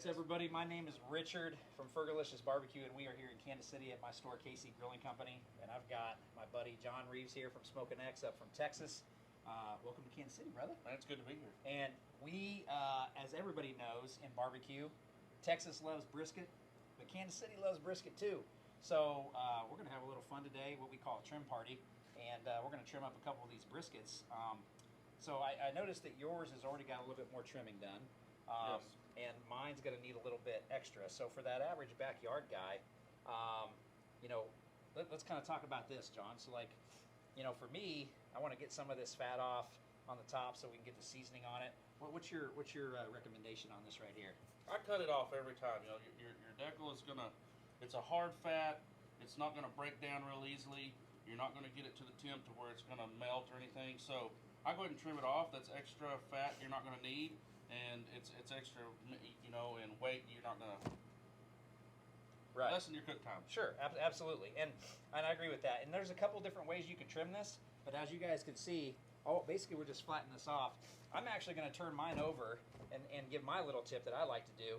What's everybody? My name is Richard from Fergolicious BBQ, and we are here in Kansas City at my store, KC Grilling Company. And I've got my buddy John Reeves here from Smokin X up from Texas. Welcome to Kansas City, brother. Man, it's good to be here. And we, as everybody knows in barbecue, Texas loves brisket, but Kansas City loves brisket too. So we're going to have a little fun today, what we call a trim party, and we're going to trim up a couple of these briskets. So I noticed that yours has already got a little bit more trimming done. Yes. And mine's going to need a little bit extra. So for that average backyard guy, you know, let's kind of talk about this, John. So like, you know, for me, I want to get some of this fat off on the top so we can get the seasoning on it. What's your recommendation on this right here? I cut it off every time. You know, your decal is gonna, it's a hard fat. It's not gonna break down real easily. You're not gonna get it to the temp to where it's gonna melt or anything. So I go ahead and trim it off. That's extra fat you're not gonna need, and it's extra, you know, in weight you're not gonna. Right. Lessen your cook time. Sure, absolutely, and I agree with that. And there's a couple different ways you could trim this, but as you guys can see, basically we're just flattening this off. I'm actually going to turn mine over and give my little tip that I like to do.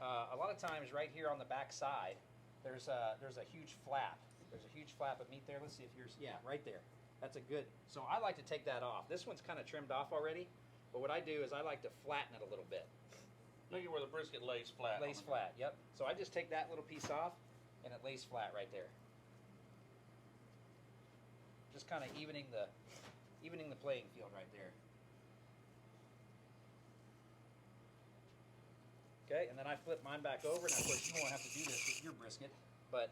A lot of times, right here on the back side, there's a huge flap. There's a huge flap of meat there. Let's see if yours, yeah, right there. That's a good. So I like to take that off. This one's kind of trimmed off already, but what I do is I like to flatten it a little bit. Make it where the brisket lays flat. Lays flat, yep. So I just take that little piece off, and it lays flat right there. Just kind of evening the playing field right there. Okay, and then I flip mine back over, and of course you won't have to do this with your brisket, but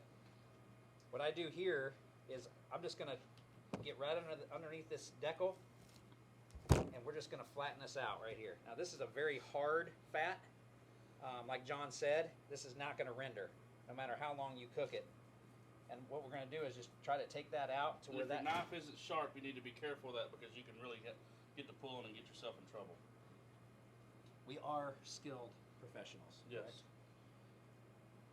what I do here is I'm just going to get right underneath this decal, and we're just going to flatten this out right here. Now this is a very hard fat. Like John said, this is not going to render, no matter how long you cook it. And what we're going to do is just try to take that out to where that... If your knife isn't sharp, you need to be careful of that because you can really get to pulling and get yourself in trouble. We are skilled professionals. Yes.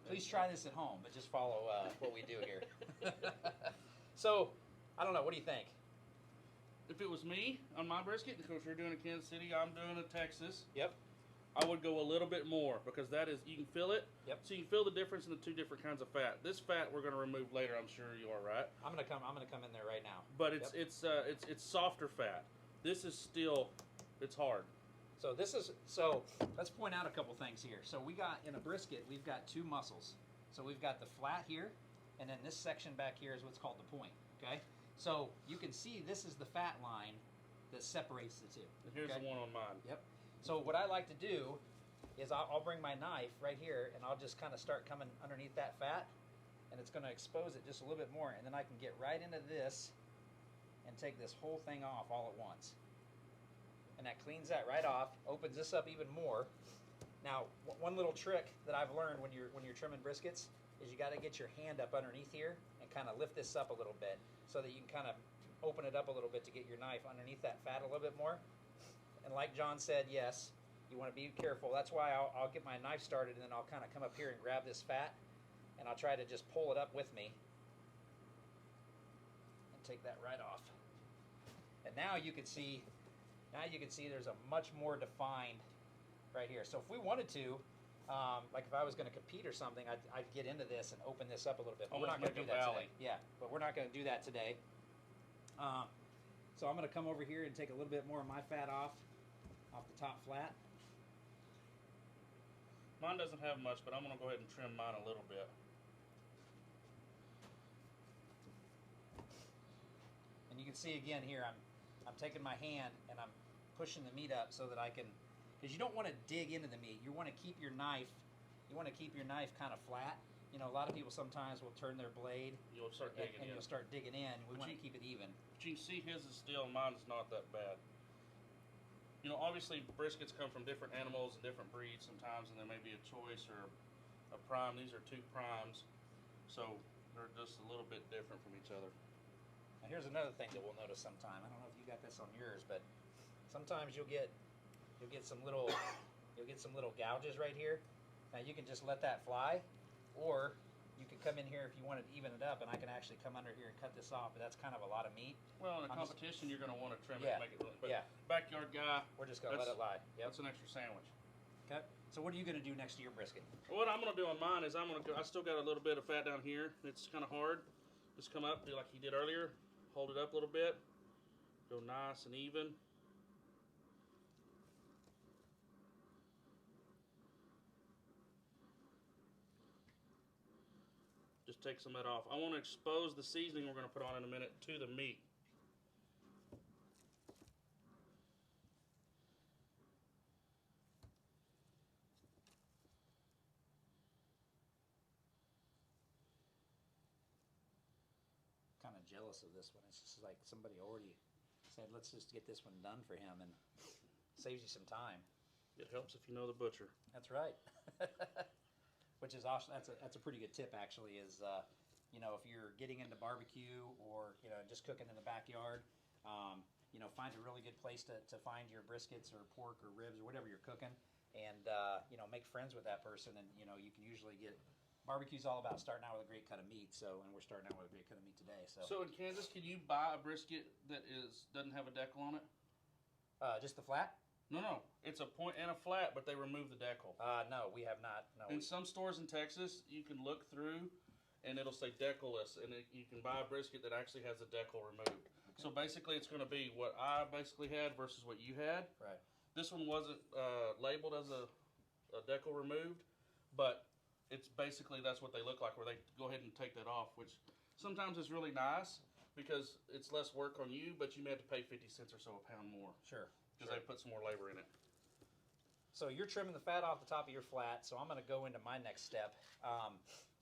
Right? Please try this at home, but just follow what we do here. So, I don't know. What do you think? If it was me on my brisket, because you're doing it in Kansas City, I'm doing it in Texas. Yep. I would go a little bit more because that is, you can feel it. Yep. So you can feel the difference in the two different kinds of fat. This fat we're going to remove later. I'm sure you are, right? I'm gonna come in there right now. But it's softer fat. This is still, it's hard. So let's point out a couple things here. So we got in a brisket, we've got two muscles. So we've got the flat here, and then this section back here is what's called the point. Okay. So you can see this is the fat line that separates the two. And here's the one on mine. Yep. So what I like to do is I'll bring my knife right here, and I'll just kind of start coming underneath that fat, and it's going to expose it just a little bit more, and then I can get right into this and take this whole thing off all at once. And that cleans that right off, opens this up even more. Now, one little trick that I've learned when you're trimming briskets is you got to get your hand up underneath here and kind of lift this up a little bit so that you can kind of open it up a little bit to get your knife underneath that fat a little bit more. And like John said, yes, you want to be careful. That's why I'll get my knife started, and then I'll kind of come up here and grab this fat, and I'll try to just pull it up with me and take that right off. And now you can see there's a much more defined right here. So if we wanted to, like if I was going to compete or something, I'd get into this and open this up a little bit. But we're not going to do that today. Yeah, but we're not going to do that today. So I'm going to come over here and take a little bit more of my fat off the top flat. Mine doesn't have much, but I'm going to go ahead and trim mine a little bit. And you can see again here, I'm taking my hand and I'm pushing the meat up so that I can, because you don't want to dig into the meat. You want to keep your knife kind of flat. You know, a lot of people sometimes will turn their blade. You'll start digging in. And you'll start digging in. We want to keep it even. But you can see his is still, mine is not that bad. You know, obviously briskets come from different animals and different breeds sometimes, and there may be a choice or a prime. These are two primes, so they're just a little bit different from each other. Now here's another thing that we'll notice sometime. I don't know if you got this on yours, but sometimes you'll get some little gouges right here. Now you can just let that fly, or you could come in here if you wanted to even it up, and I can actually come under here and cut this off, but that's kind of a lot of meat. Well, in a competition, you're going to want to trim it and make it really, but yeah. Backyard guy, we're just going to let it lie. Yep. That's an extra sandwich. Okay. So what are you going to do next to your brisket? What I'm gonna do on mine is I still got a little bit of fat down here. It's kind of hard. Just come up, do like you did earlier. Hold it up a little bit. Go nice and even. Just take some of that off. I want to expose the seasoning we're going to put on in a minute to the meat. Kind of jealous of this one. It's just like somebody already said, let's just get this one done for him, and saves you some time. It helps if you know the butcher. That's right. Which is awesome. That's a pretty good tip, actually. Is you know, if you're getting into barbecue or you know just cooking in the backyard, you know, find a really good place to find your briskets or pork or ribs or whatever you're cooking, and you know, make friends with that person, and you know, you can usually get. Barbecue's all about starting out with a great cut of meat, and we're starting out with a great cut of meat today. So in Kansas, can you buy a brisket that doesn't have a decal on it? Just the flat? No. It's a point and a flat, but they remove the decal. No, we have not. No. In some stores in Texas, you can look through, and it'll say decalless, and you can buy a brisket that actually has a decal removed. Okay. So basically, it's going to be what I basically had versus what you had. Right. This one wasn't labeled as a decal removed, but it's basically that's what they look like, where they go ahead and take that off, which sometimes is really nice because it's less work on you, but you may have to pay 50 cents or so a pound more. Sure. Because they put some more labor in it. So you're trimming the fat off the top of your flat, so I'm going to go into my next step.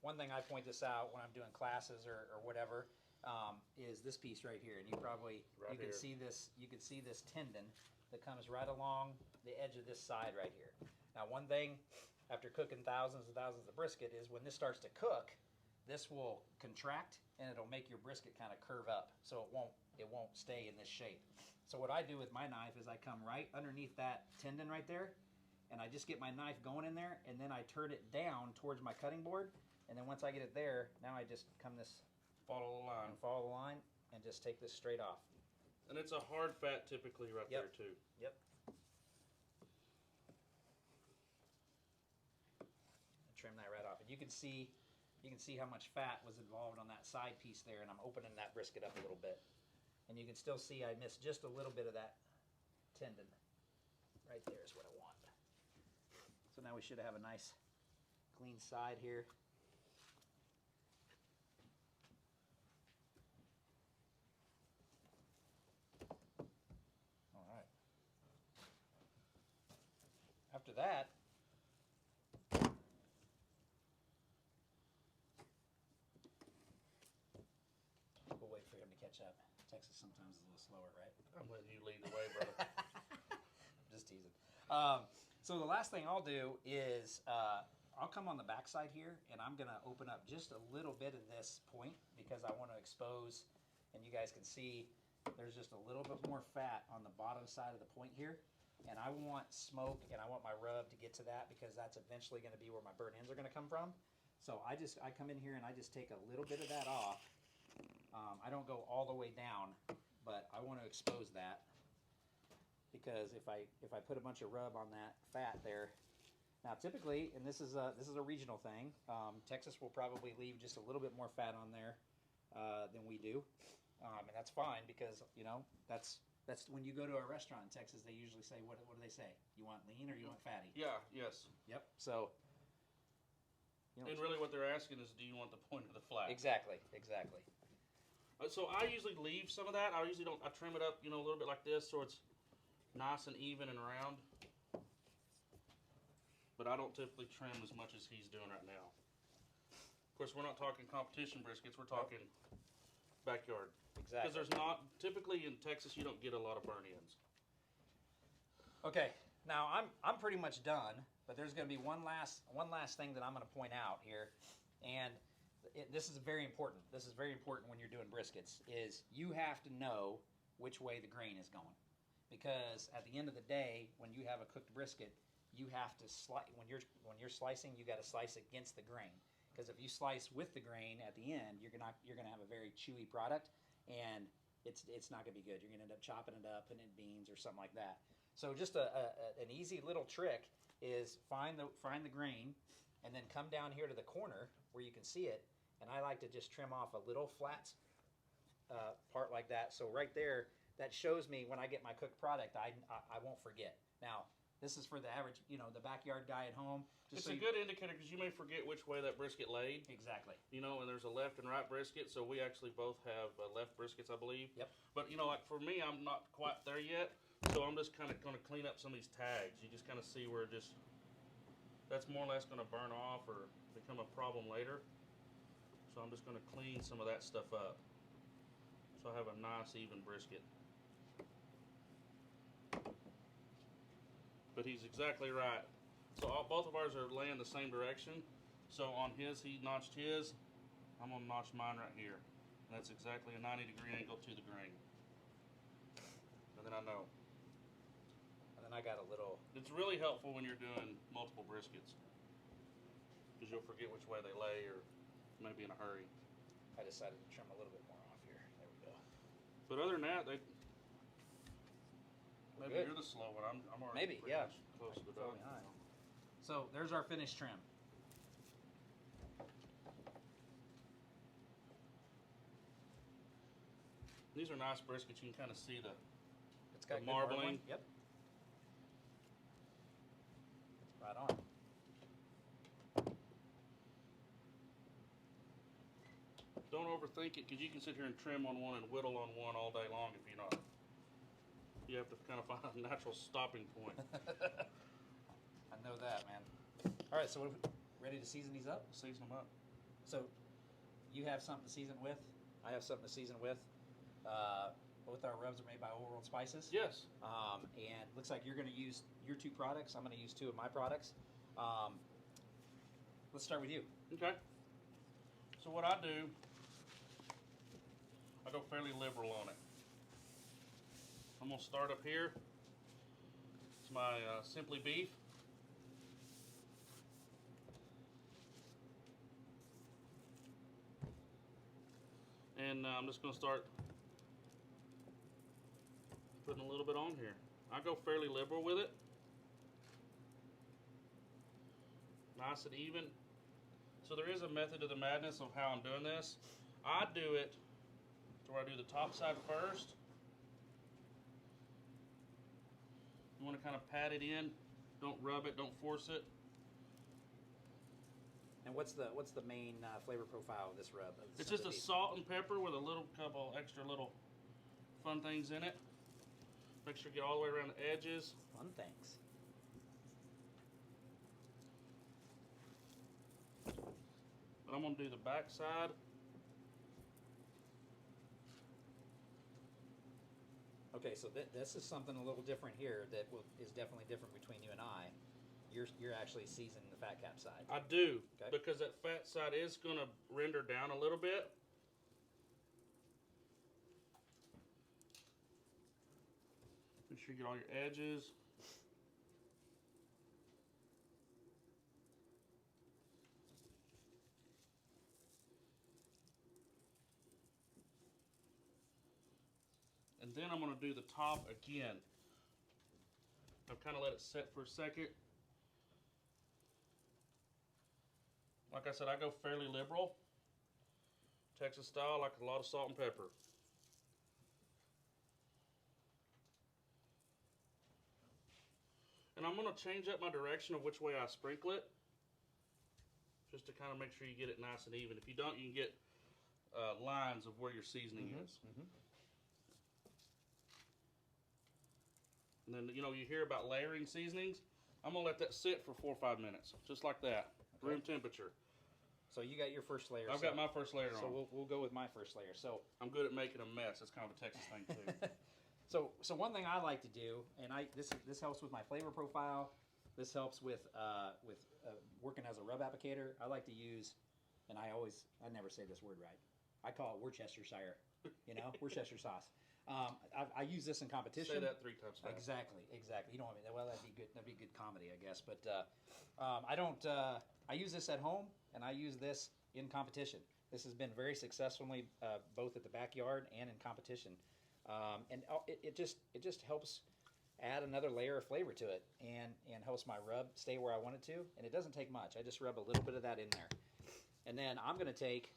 One thing I point this out when I'm doing classes or whatever is this piece right here, and you can see this. You can see this tendon that comes right along the edge of this side right here. Now, one thing after cooking thousands and thousands of brisket is when this starts to cook, this will contract and it'll make your brisket kind of curve up, so it won't stay in this shape. So what I do with my knife is I come right underneath that tendon right there, and I just get my knife going in there, and then I turn it down towards my cutting board, and then once I get it there, now I just come this follow the line and just take this straight off. And it's a hard fat typically right there too. Yep. Trim that right off, and you can see how much fat was involved on that side piece there, and I'm opening that brisket up a little bit, and you can still see I missed just a little bit of that tendon. Right there is what I want. So now we should have a nice clean side here. All right. After that, we'll wait for him to catch up. Texas sometimes is a little slower, right? I'm letting you lead the way, brother. Just teasing. So the last thing I'll do is I'll come on the backside here, and I'm going to open up just a little bit of this point because I want to expose, and you guys can see there's just a little bit more fat on the bottom side of the point here, and I want smoke and I want my rub to get to that because that's eventually going to be where my burnt ends are going to come from. So I come in here and I just take a little bit of that off. I don't go all the way down, but I want to expose that because if I put a bunch of rub on that fat there, now typically, and this is a regional thing, Texas will probably leave just a little bit more fat on there than we do, and that's fine because you know that's when you go to a restaurant in Texas, they usually say what do they say? You want lean or you want fatty? Yeah. Yes. Yep. So. You know, and really, what they're asking is, do you want the point of the flat? Exactly. So I usually leave some of that. I usually don't. I trim it up, you know, a little bit like this, so it's nice and even and round. But I don't typically trim as much as he's doing right now. Of course, we're not talking competition briskets. We're talking backyard. Exactly. Because there's not typically in Texas, you don't get a lot of burn ends. Okay. Now I'm pretty much done, but there's going to be one last thing that I'm going to point out here, and this is very important. This is very important when you're doing briskets. Is you have to know which way the grain is going, because at the end of the day, when you have a cooked brisket, you have to slice when you're slicing. You got to slice against the grain, because if you slice with the grain at the end, you're gonna have a very chewy product, and it's not gonna be good. You're gonna end up chopping it up and in beans or something like that. So just an easy little trick is find the grain, and then come down here to the corner where you can see it, and I like to just trim off a little flat part like that. So right there, that shows me when I get my cooked product, I won't forget. Now, this is for the average, the backyard guy at home. It's a good indicator because you may forget which way that brisket laid. Exactly. And there's a left and right brisket, so we actually both have left briskets, I believe. Yep. But, like for me, I'm not quite there yet, so I'm just kind of going to clean up some of these tags. You just kind of see where that's more or less going to burn off or become a problem later. So I'm just going to clean some of that stuff up. So I have a nice, even brisket. But he's exactly right. So both of ours are laying the same direction. So on his, he notched his. I'm going to notch mine right here. And that's exactly a 90-degree angle to the grain. And then I know. And then I got a little... It's really helpful when you're doing multiple briskets. Because you'll forget which way they lay or maybe in a hurry. I decided to trim a little bit more off here. There we go. But other than that, maybe good. you're the slow one. I'm already pretty much close to the done. So there's our finished trim. These are nice briskets. You can kind of see the Got marbling. Yep. Right on. Don't overthink it, because you can sit here and trim on one and whittle on one all day long if you're not. You have to kind of find a natural stopping point. I know that, man. All right, so ready to season these up? Season them up. So you have something to season with. I have something to season with. Both our rubs are made by Old World Spices. Yes. And looks like you're going to use your 2 products. I'm going to use 2 of my products. Let's start with you. Okay. So what I do, I go fairly liberal on it. I'm going to start up here. It's my Simply Beef. And I'm just going to start putting a little bit on here. I go fairly liberal with it. Nice and even. So there is a method to the madness of how I'm doing this. I do it to where I do the top side first. You want to kind of pat it in. Don't rub it, don't force it. And what's the main flavor profile of this rub? It's just a salt and pepper with a little couple extra little fun things in it. Make sure you get all the way around the edges. Fun things. But I'm going to do the back side. Okay, so this is something a little different here that is definitely different between you and I. You're actually seasoning the fat cap side. I do, okay, because that fat side is going to render down a little bit. Make sure you get all your edges. And then I'm going to do the top again. I've kind of let it set for a second. Like I said, I go fairly liberal. Texas style, like a lot of salt and pepper. And I'm going to change up my direction of which way I sprinkle it. Just to kind of make sure you get it nice and even. If you don't, you can get lines of where your seasoning is. And then, you hear about layering seasonings. I'm going to let that sit for 4 or 5 minutes. Just like that. Okay. Room temperature. So you got your first layer. I've got my first layer on. So we'll go with my first layer. So I'm good at making a mess. That's kind of a Texas thing too. So one thing I like to do, and this helps with my flavor profile. This helps with working as a rub applicator. I like to use, and I never say this word right. I call it Worcestershire. Worcestershire sauce. I use this in competition. Say that 3 times fast. Exactly. You don't want me. Well, that'd be good. That'd be good comedy, I guess. But I don't. I use this at home, and I use this in competition. This has been very successfully both at the backyard and in competition, and it just helps add another layer of flavor to it and helps my rub stay where I want it to. And it doesn't take much. I just rub a little bit of that in there. And then I'm going to take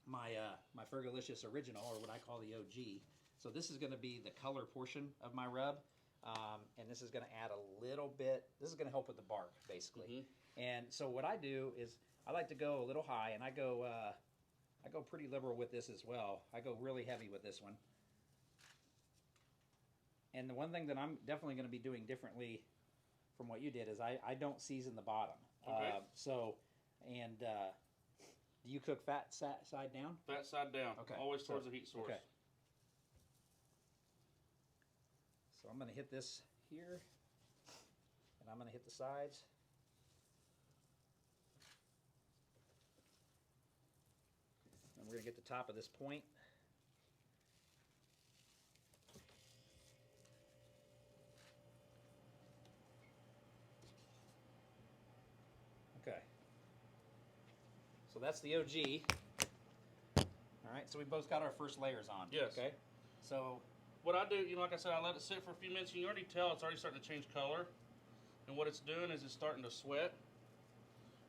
my my Fergolicious original, or what I call the OG. So this is going to be the color portion of my rub. And this is going to add a little bit. This is going to help with the bark, basically. And so what I do is I like to go a little high, and I go pretty liberal with this as well. I go really heavy with this one. And the one thing that I'm definitely going to be doing differently from what you did is I don't season the bottom. Okay. Do you cook fat side down? Fat side down. Okay. Always towards the heat source. Okay. So I'm going to hit this here, and I'm going to hit the sides. And we're going to get the top of this point. Okay. So that's the OG. All right, so we both got our first layers on. Yes. Okay. So what I do, like I said, I let it sit for a few minutes. You can already tell it's already starting to change color. And what it's doing is it's starting to sweat.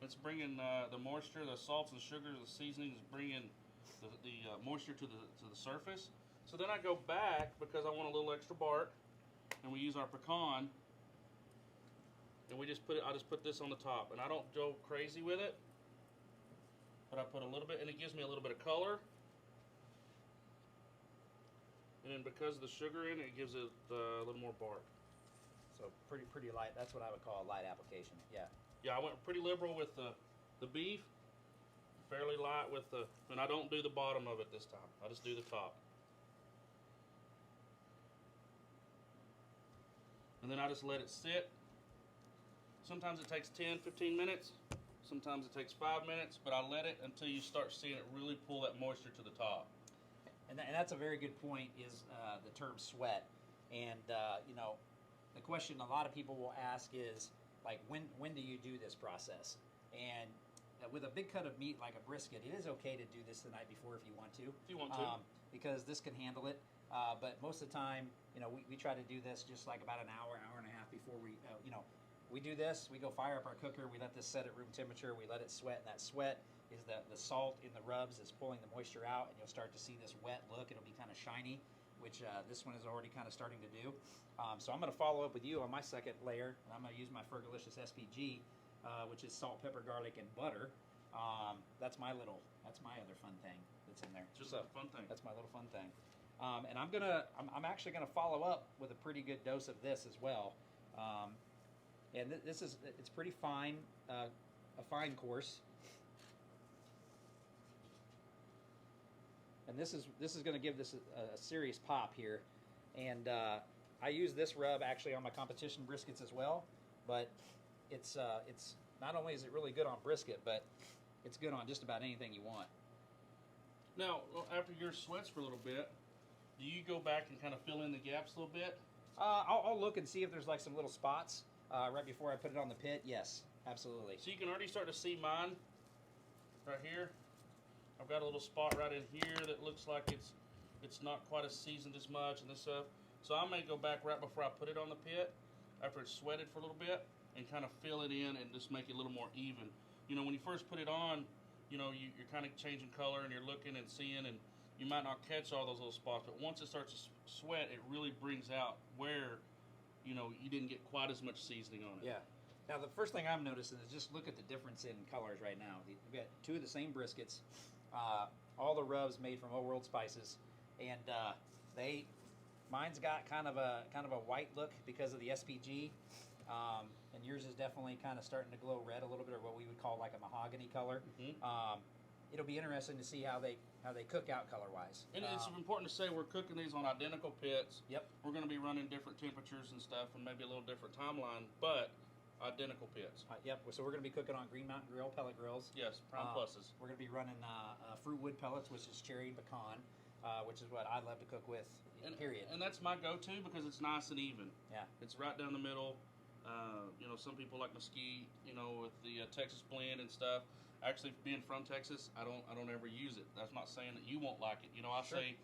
It's bringing the moisture, the salts and sugars, the seasonings, bringing the moisture to the surface. So then I go back because I want a little extra bark, and we use our pecan, and we just put it. I just put this on the top, and I don't go crazy with it, but I put a little bit, and it gives me a little bit of color. And then because of the sugar in it, it gives it a little more bark. So pretty light. That's what I would call a light application. Yeah. Yeah, I went pretty liberal with the beef. Fairly light with and I don't do the bottom of it this time. I just do the top. And then I just let it sit. Sometimes it takes 10, 15 minutes. Sometimes it takes 5 minutes, but I let it until you start seeing it really pull that moisture to the top. And that's a very good point, is the term sweat. And, the question a lot of people will ask is, like, when do you do this process? And with a big cut of meat like a brisket, it is okay to do this the night before if you want to. If you want to. Because this can handle it. But most of the time, we try to do this just like about an hour and a half before we do this. We go fire up our cooker. We let this set at room temperature. We let it sweat, and that sweat is the salt in the rubs is pulling the moisture out, and you'll start to see this wet look. It'll be kind of shiny, which this one is already kind of starting to do. So I'm going to follow up with you on my second layer. I'm going to use my Fergolicious SPG, which is salt, pepper, garlic, and butter. That's my other fun thing that's in there. Just a fun thing. That's my little fun thing. And I'm actually gonna follow up with a pretty good dose of this as well. And it's pretty fine, a fine course. And this is going to give this a serious pop here. And I use this rub actually on my competition briskets as well. But it's not only is it really good on brisket, but it's good on just about anything you want. Now, after yours sweats for a little bit, do you go back and kind of fill in the gaps a little bit? I'll look and see if there's like some little spots right before I put it on the pit. Yes, absolutely. So you can already start to see mine right here. I've got a little spot right in here that looks like it's not quite as seasoned as much and this stuff. So I may go back right before I put it on the pit, after it's sweated for a little bit, and kind of fill it in and just make it a little more even. When you first put it on, you're kind of changing color and you're looking and seeing, and you might not catch all those little spots, but once it starts to sweat, it really brings out where, you didn't get quite as much seasoning on it. Yeah. Now, the first thing I'm noticing is just look at the difference in colors right now. We've got two of the same briskets, all the rubs made from Old World Spices, and mine's got kind of a white look because of the SPG, and yours is definitely kind of starting to glow red a little bit, or what we would call like a mahogany color. Mm-hmm. It'll be interesting to see how they cook out color-wise. And it's important to say we're cooking these on identical pits. Yep. We're going to be running different temperatures and stuff, and maybe a little different timeline, but identical pits. Yep. So we're going to be cooking on Green Mountain Grill pellet grills. Yes, Prime Pluses. We're going to be running fruit wood pellets, which is cherry and pecan, which is what I love to cook with. Period. And that's my go-to because it's nice and even. Yeah. It's right down the middle. Some people like mesquite, with the Texas blend and stuff. Actually, being from Texas, I don't ever use it. That's not saying that you won't like it. You know, I say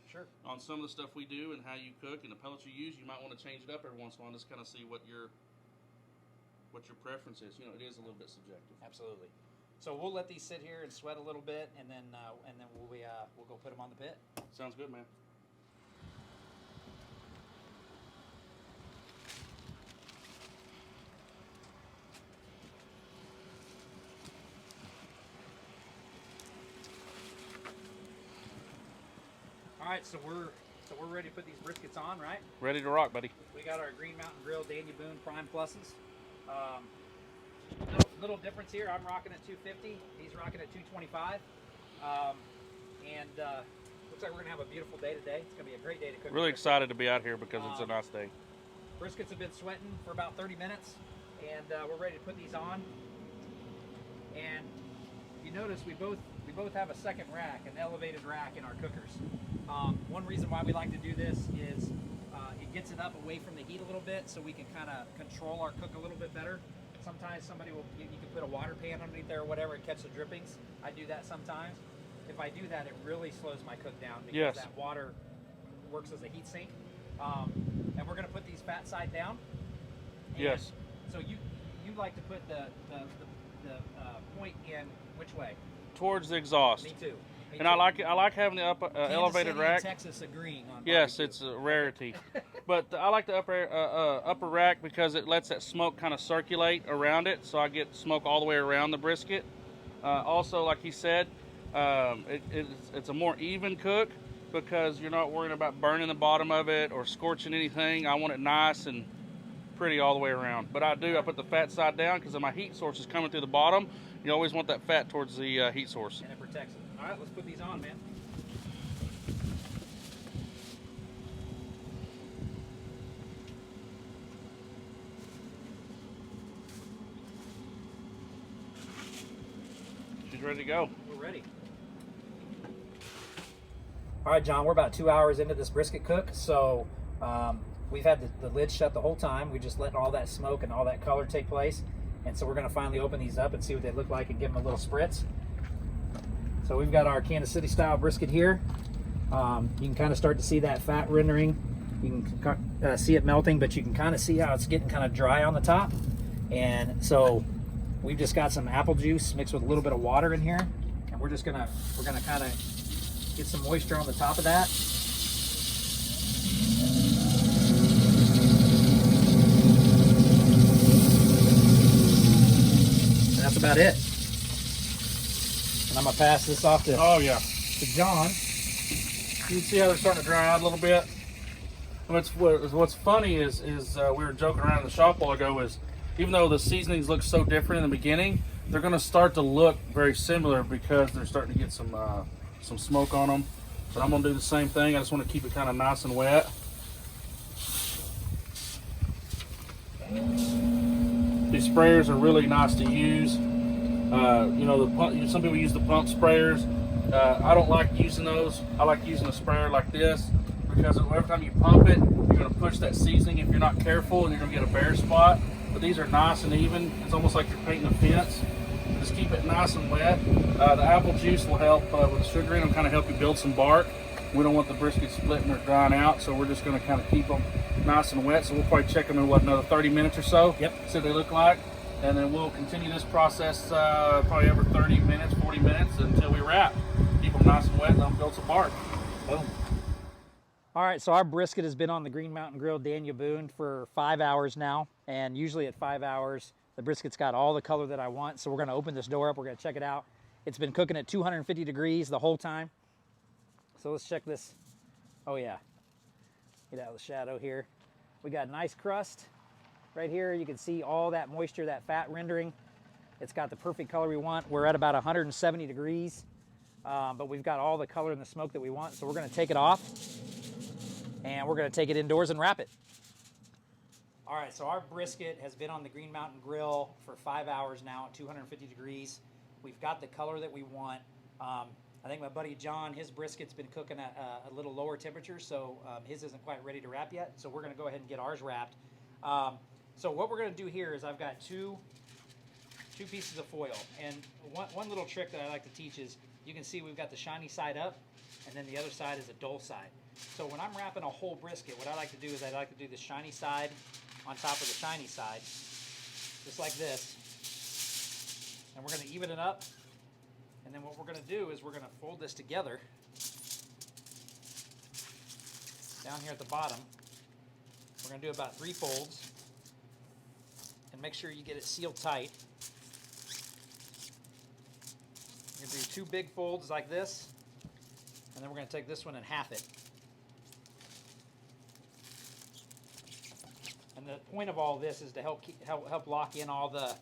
on some of the stuff we do and how you cook and the pellets you use, you might want to change it up every once in a while, just kind of see what your preference is. You know, it is a little bit subjective. Absolutely. So we'll let these sit here and sweat a little bit, and then we'll go put them on the pit. Sounds good, man. All right, so we're ready to put these briskets on, right? Ready to rock, buddy. We got our Green Mountain Grill Daniel Boone Prime Pluses. Little difference here. I'm rocking at 250. He's rocking at 225. Looks like we're gonna have a beautiful day today. It's gonna be a great day to cook. Really excited to be out here because it's a nice day. Briskets have been sweating for about 30 minutes, and we're ready to put these on. And you notice we both have a second rack, an elevated rack in our cookers. One reason why we like to do this is it gets it up away from the heat a little bit, so we can kind of control our cook a little bit better. Sometimes you can put a water pan underneath there or whatever and catch the drippings. I do that sometimes. If I do that, it really slows my cook down because that water works as a heat sink. And we're going to put these fat side down. And so you like to put the point in which way? Towards the exhaust. Me too. And I like it. I like having the elevated rack. Texas agreeing on yes, barbecue. it's a rarity. But I like the upper rack because it lets that smoke kind of circulate around it, so I get smoke all the way around the brisket. Also, like he said, it's a more even cook because you're not worrying about burning the bottom of it or scorching anything. I want it nice and pretty all the way around. But I put the fat side down because my heat source is coming through the bottom. You always want that fat towards the heat source. And it protects it. All right, let's put these on, man. She's ready to go. We're ready. All right, John, we're about 2 hours into this brisket cook, so we've had the lid shut the whole time. We just letting all that smoke and all that color take place. And so we're going to finally open these up and see what they look like and give them a little spritz. So we've got our Kansas City style brisket here. You can kind of start to see that fat rendering. You can see it melting, but you can kind of see how it's getting kind of dry on the top. And so we've just got some apple juice mixed with a little bit of water in here. And we're gonna kind of get some moisture on the top of that. That's about it. And I'm gonna pass this off to John. You can see how they're starting to dry out a little bit. What's funny is we were joking around in the shop a while ago is even though the seasonings look so different in the beginning, they're gonna start to look very similar because they're starting to get some smoke on them. But I'm gonna do the same thing. I just want to keep it kind of nice and wet. These sprayers are really nice to use. Some people use the pump sprayers. I don't like using those. I like using a sprayer like this because every time you pump it, you're going to push that seasoning if you're not careful and you're going to get a bare spot. But these are nice and even. It's almost like you're painting a fence. Just keep it nice and wet. The apple juice will help with the sugar in them, kind of help you build some bark. We don't want the brisket splitting or drying out, so we're just going to kind of keep them nice and wet. So we'll probably check them in another 30 minutes or so. Yep. See what they look like. And then we'll continue this process probably every 30 minutes, 40 minutes until we wrap. Keep them nice and wet and let them build some bark. Boom. All right, so our brisket has been on the Green Mountain Grill Daniel Boone for 5 hours now. And usually at 5 hours, the brisket's got all the color that I want. So we're gonna open this door up, we're gonna check it out. It's been cooking at 250 degrees the whole time. So let's check this. Oh yeah, get out of the shadow here. We got a nice crust. Right here, you can see all that moisture, that fat rendering. It's got the perfect color we want. We're at about 170 degrees, but we've got all the color and the smoke that we want. So we're gonna take it off and we're gonna take it indoors and wrap it. All right, so our brisket has been on the Green Mountain Grill for 5 hours now at 250 degrees. We've got the color that we want. I think my buddy John, his brisket's been cooking at a little lower temperature, so his isn't quite ready to wrap yet. So we're gonna go ahead and get ours wrapped. So what we're gonna do here is I've got two 2 pieces of foil. And one little trick that I like to teach is, you can see we've got the shiny side up, and then the other side is a dull side. So when I'm wrapping a whole brisket, what I like to do is I like to do the shiny side on top of the shiny side, just like this. And we're going to even it up. And then what we're going to do is we're going to fold this together down here at the bottom. We're going to do about 3 folds. And make sure you get it sealed tight. You're going to do 2 big folds like this. And then we're going to take this one and half it. And the point of all this is to help lock in all the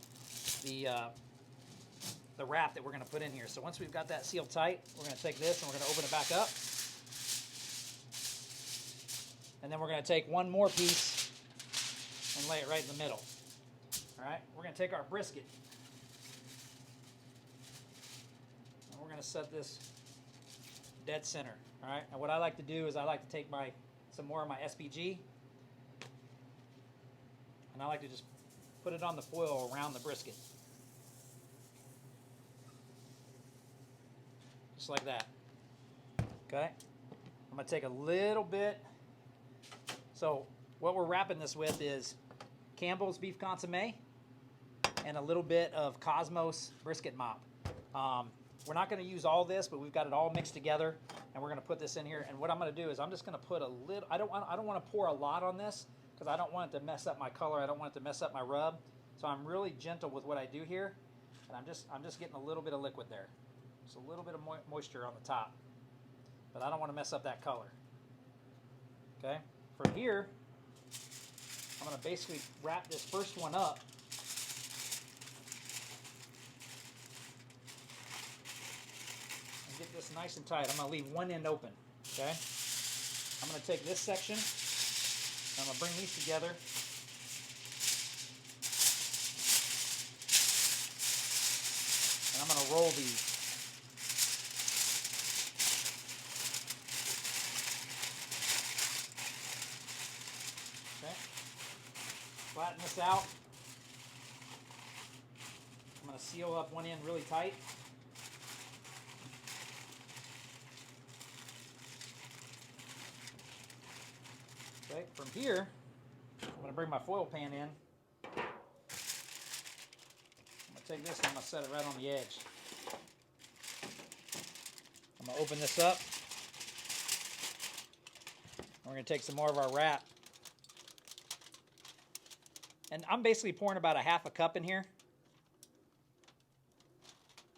wrap that we're going to put in here. So once we've got that sealed tight, we're going to take this and we're going to open it back up. And then we're going to take one more piece and lay it right in the middle. All right, we're going to take our brisket. And we're going to set this dead center. All right, and what I like to do is I like to take some more of my SPG, and I like to just put it on the foil around the brisket. Just like that. Okay? I'm going to take a little bit. So what we're wrapping this with is Campbell's beef consomme and a little bit of Cosmos brisket mop. We're not going to use all this, but we've got it all mixed together, and we're going to put this in here. And what I'm going to do is I'm just going to put a little. I don't want to pour a lot on this because I don't want it to mess up my color. I don't want it to mess up my rub. So I'm really gentle with what I do here, and I'm just getting a little bit of liquid there. Just a little bit of moisture on the top, but I don't want to mess up that color. Okay. From here, I'm going to basically wrap this first one up. And get this nice and tight. I'm going to leave one end open. Okay? I'm going to take this section, and I'm going to bring these together. And I'm going to roll these. Flatten this out. I'm going to seal up one end really tight. Okay, from here, I'm going to bring my foil pan in. I'm going to take this and I'm going to set it right on the edge. I'm going to open this up. We're going to take some more of our wrap. And I'm basically pouring about a half a cup in here.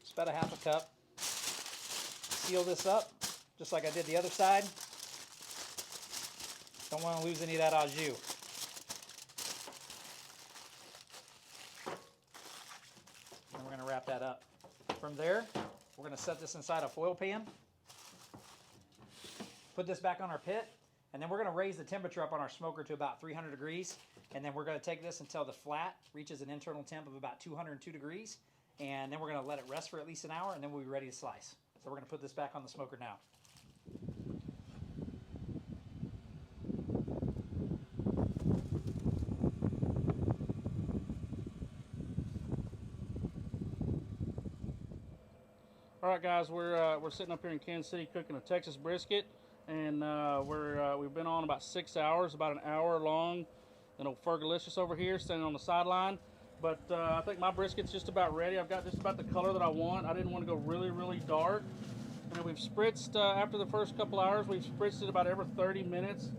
Just about a half a cup. Seal this up, just like I did the other side. Don't want to lose any of that au jus. And we're going to wrap that up. From there, we're going to set this inside a foil pan. Put this back on our pit. And then we're going to raise the temperature up on our smoker to about 300 degrees. And then we're going to take this until the flat reaches an internal temp of about 202 degrees. And then we're going to let it rest for at least an hour, and then we'll be ready to slice. So we're going to put this back on the smoker now. All right, guys, we're sitting up here in Kansas City cooking a Texas brisket. And we've been on about 6 hours, about an hour long. You know, Fergolicious over here standing on the sideline. But I think my brisket's just about ready. I've got just about the color that I want. I didn't want to go really, really dark. And we've spritzed, after the first couple hours, we've spritzed it about every 30 minutes.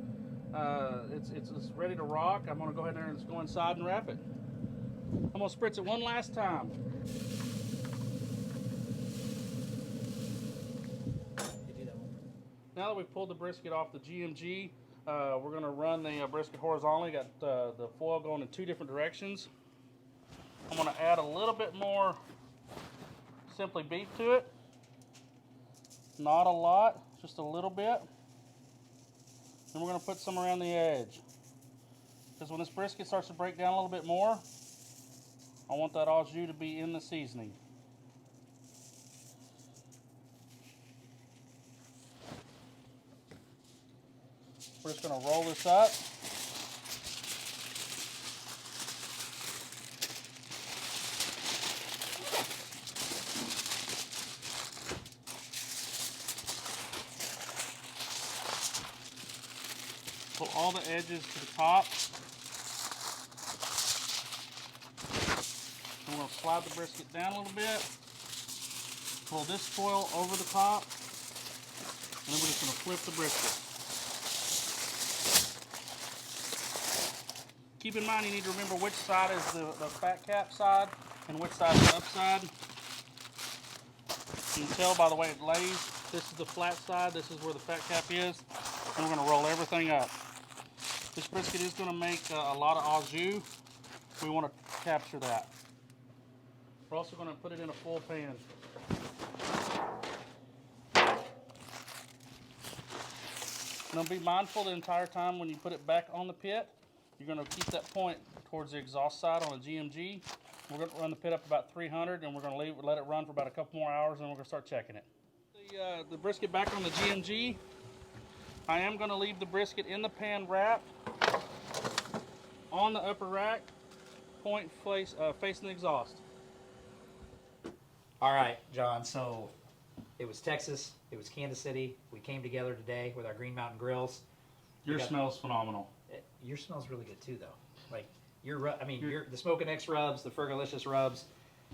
It's ready to rock. I'm going to go ahead and just go inside and wrap it. I'm going to spritz it one last time. Now that we've pulled the brisket off the GMG, we're going to run the brisket horizontally. Got the foil going in 2 different directions. I'm going to add a little bit more Simply Beef to it. Not a lot, just a little bit. Then we're going to put some around the edge. Because when this brisket starts to break down a little bit more, I want that au jus to be in the seasoning. We're just going to roll this up. all the edges to the top. I'm going to slide the brisket down a little bit. Pull this foil over the top. And then we're just going to flip the brisket. Keep in mind you need to remember which side is the fat cap side and which side is the up side. You can tell by the way it lays. This is the flat side, this is where the fat cap is. And we're going to roll everything up. This brisket is going to make a lot of au jus. We want to capture that. We're also going to put it in a full pan. Now be mindful the entire time when you put it back on the pit, you're going to keep that point towards the exhaust side on the GMG. We're going to run the pit up about 300 and we're going to let it run for about a couple more hours and we're going to start checking it. The brisket back on the GMG. I am going to leave the brisket in the pan wrapped on the upper rack, point facing the exhaust. All right, John, so it was Texas, it was Kansas City. We came together today with our Green Mountain Grills. Your smell's phenomenal. Your smell's really good too, though. Like the Smokin X rubs, the Fergolicious rubs.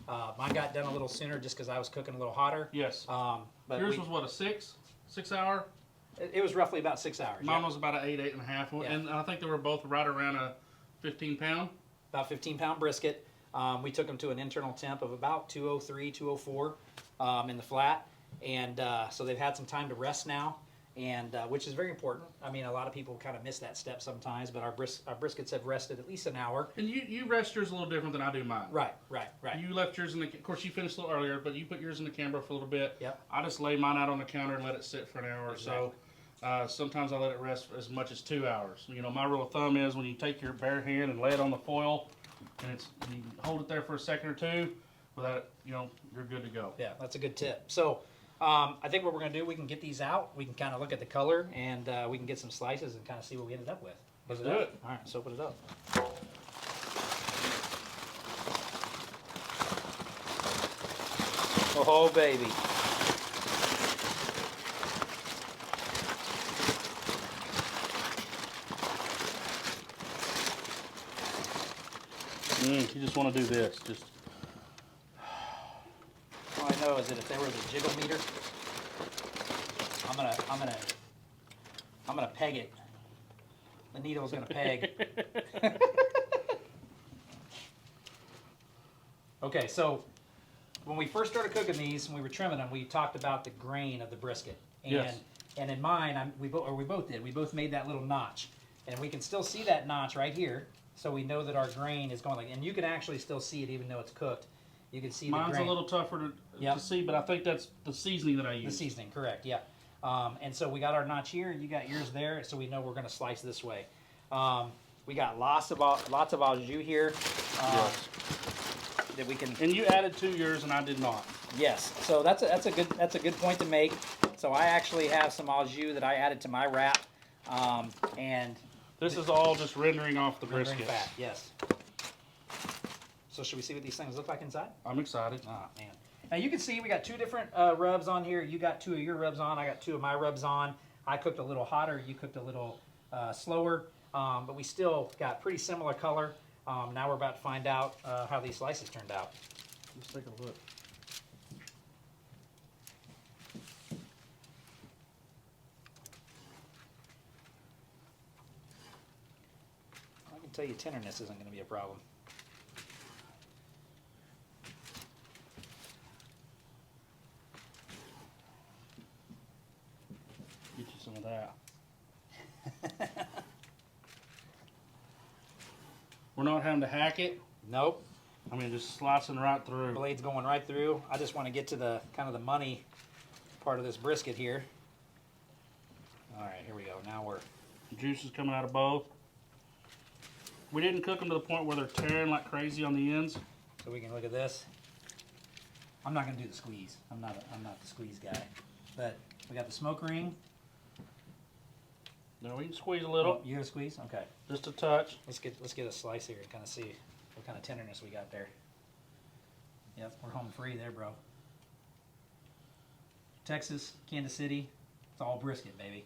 Mine got done a little sooner just because I was cooking a little hotter. Yes. But yours was what, a 6 hour? It was roughly about 6 hours. Mine was about an 8.5, yeah. And I think they were both right around a 15-pound. About 15-pound brisket. We took them to an internal temp of about 203, 204 in the flat, and so they've had some time to rest now, and which is very important. I mean, a lot of people kind of miss that step sometimes, but our briskets have rested at least an hour. And you rest yours a little different than I do mine. Right. You left yours in the, of course you finished a little earlier, but you put yours in the camera for a little bit. Yep. I just lay mine out on the counter and let it sit for an hour exactly. or so. Sometimes I let it rest for as much as 2 hours. You know, my rule of thumb is when you take your bare hand and lay it on the foil, and you hold it there for a second or two, without it, you're good to go. Yeah, that's a good tip. So I think what we're going to do, we can get these out, we can kind of look at the color, and we can get some slices and kind of see what we ended up with. Let's do it. All right, let's open it up. Oh, baby. You just want to do this. Just. All I know is that if there was a jiggle meter, I'm gonna peg it. The needle's gonna peg. Okay, so when we first started cooking these and we were trimming them, we talked about the grain of the brisket. And, yes. And in mine, we both made that little notch, and we can still see that notch right here. So we know that our grain is going like, and you can actually still see it even though it's cooked. You can see Mine's the grain. a little tougher to see, but I think that's the seasoning that I use. The seasoning, correct, yeah. And so we got our notch here, you got yours there, so we know we're going to slice this way. We got lots of au jus here. Yes. That we can. And you added to yours, and I did not. Yes, so that's a good point to make. So I actually have some au jus that I added to my wrap, and. This is all just rendering off the brisket. Fat, yes. So should we see what these things look like inside? I'm excited. Oh, man. Now you can see we got two different rubs on here. You got two of your rubs on. I got two of my rubs on. I cooked a little hotter. You cooked a little slower. But we still got pretty similar color. Now we're about to find out how these slices turned out. Let's take a look. I can tell you tenderness isn't going to be a problem. Get you some of that. We're not having to hack it. Nope. I mean, just slicing right through. Blade's going right through. I just want to get to the kind of the money part of this brisket here. All right, here we go. Now we're... Juice is coming out of both. We didn't cook them to the point where they're tearing like crazy on the ends. So we can look at this. I'm not going to do the squeeze. I'm not the squeeze guy. But we got the smoke ring. Now we can squeeze a little. Oh, you got to squeeze? Okay. Just a touch. Let's get a slice here and kind of see what kind of tenderness we got there. Yep, we're home free there, bro. Texas, Kansas City, it's all brisket, baby.